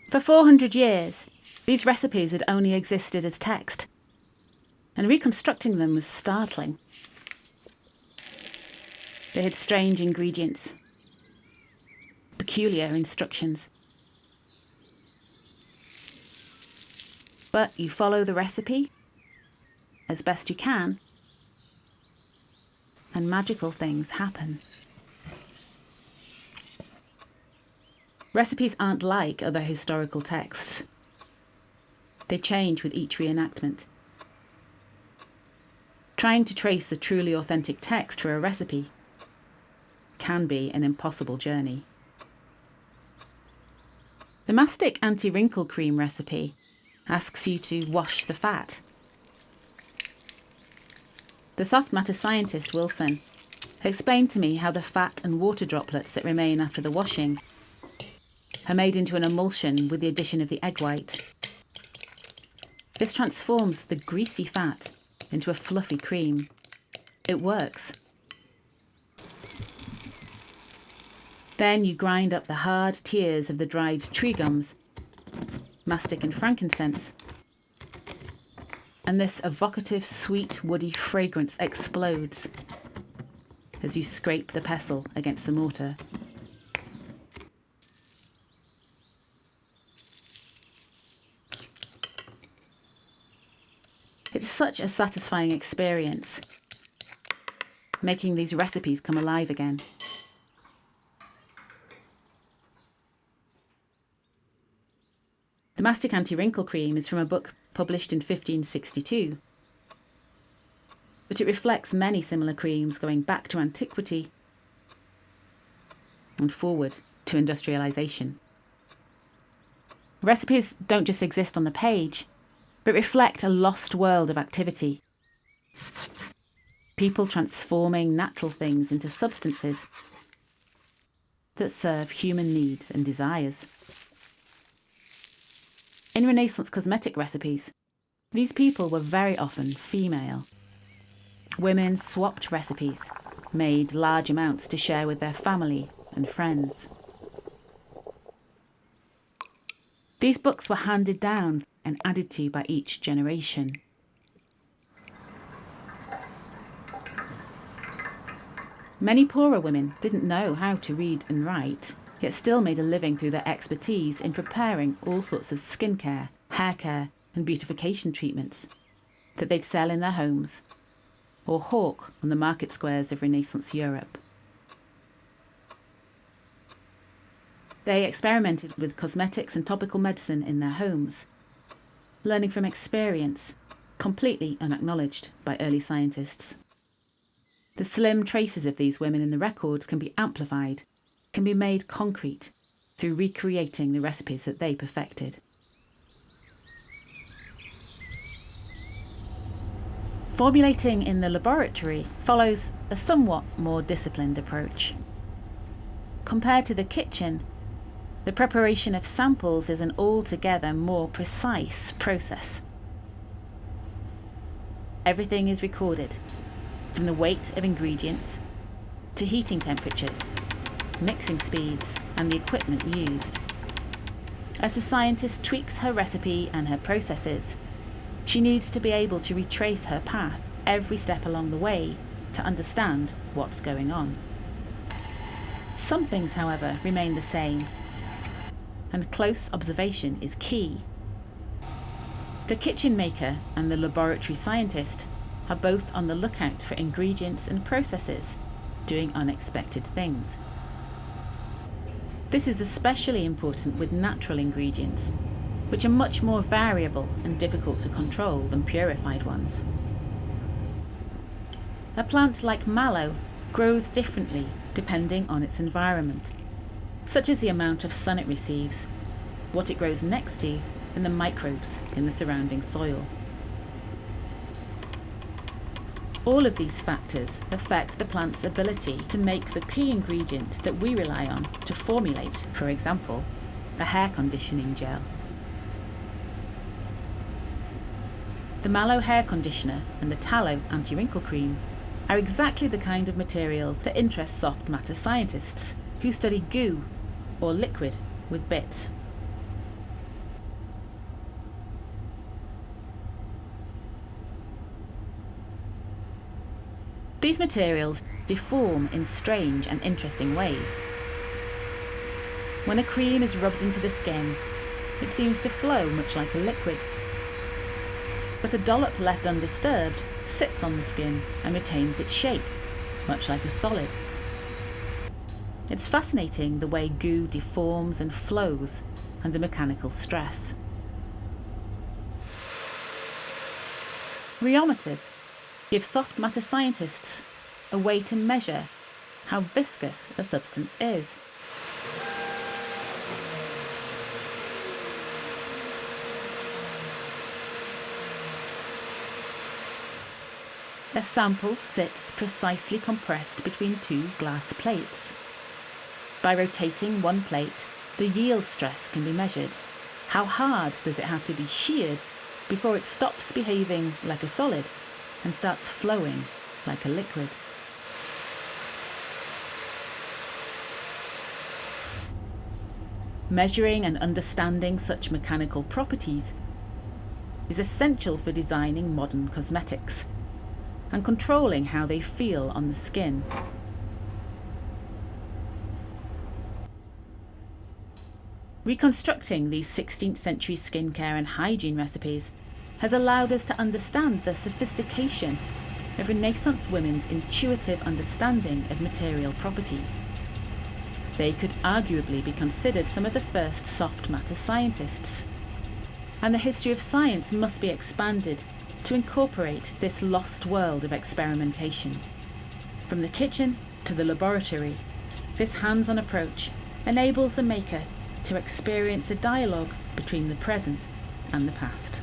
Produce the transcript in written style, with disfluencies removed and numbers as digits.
For 400 years, these recipes had only existed as text, and reconstructing them was startling. They had strange ingredients, peculiar instructions. But you follow the recipe as best you can, and magical things happen. Recipes aren't like other historical texts. They change with each reenactment. Trying to trace a truly authentic text for a recipe can be an impossible journey. The mastic anti-wrinkle cream recipe asks you to wash the fat. The soft matter scientist Wilson explained to me how the fat and water droplets that remain after the washing are made into an emulsion with the addition of the egg white. This transforms the greasy fat into a fluffy cream. It works. Then you grind up the hard tears of the dried tree gums, mastic and frankincense, and this evocative, sweet, woody fragrance explodes as you scrape the pestle against the mortar. It's such a satisfying experience, making these recipes come alive again. The mastic anti-wrinkle cream is from a book published in 1562, but it reflects many similar creams going back to antiquity and forward to industrialisation. Recipes don't just exist on the page, but reflect a lost world of activity. People transforming natural things into substances that serve human needs and desires. In Renaissance cosmetic recipes, these people were very often female. Women swapped recipes, made large amounts to share with their family and friends. These books were handed down and added to by each generation. Many poorer women didn't know how to read and write, yet still made a living through their expertise in preparing all sorts of skincare, hair care and beautification treatments that they'd sell in their homes or hawk on the market squares of Renaissance Europe. They experimented with cosmetics and topical medicine in their homes, learning from experience, completely unacknowledged by early scientists. The slim traces of these women in the records can be amplified, can be made concrete through recreating the recipes that they perfected. Formulating in the laboratory follows a somewhat more disciplined approach. Compared to the kitchen, the preparation of samples is an altogether more precise process. Everything is recorded, from the weight of ingredients to heating temperatures, mixing speeds, and the equipment used. As the scientist tweaks her recipe and her processes, she needs to be able to retrace her path every step along the way to understand what's going on. Some things, however, remain the same, and close observation is key. The kitchen maker and the laboratory scientist are both on the lookout for ingredients and processes doing unexpected things. This is especially important with natural ingredients, which are much more variable and difficult to control than purified ones. A plant like mallow grows differently depending on its environment, such as the amount of sun it receives, what it grows next to, and the microbes in the surrounding soil. All of these factors affect the plant's ability to make the key ingredient that we rely on to formulate, for example, a hair conditioning gel. The mallow hair conditioner and the tallow anti-wrinkle cream are exactly the kind of materials that interest soft matter scientists who study goo, or liquid with bits. These materials deform in strange and interesting ways. When a cream is rubbed into the skin, it seems to flow much like a liquid. But a dollop left undisturbed sits on the skin and retains its shape, much like a solid. It's fascinating the way goo deforms and flows under mechanical stress. Rheometers give soft matter scientists a way to measure how viscous a substance is. A sample sits precisely compressed between two glass plates. By rotating one plate, the yield stress can be measured. How hard does it have to be sheared before it stops behaving like a solid and starts flowing like a liquid? Measuring and understanding such mechanical properties is essential for designing modern cosmetics and controlling how they feel on the skin. Reconstructing these 16th century skincare and hygiene recipes has allowed us to understand the sophistication of Renaissance women's intuitive understanding of material properties. They could arguably be considered some of the first soft matter scientists, and the history of science must be expanded to incorporate this lost world of experimentation. From the kitchen to the laboratory, this hands-on approach enables the maker to experience a dialogue between the present and the past.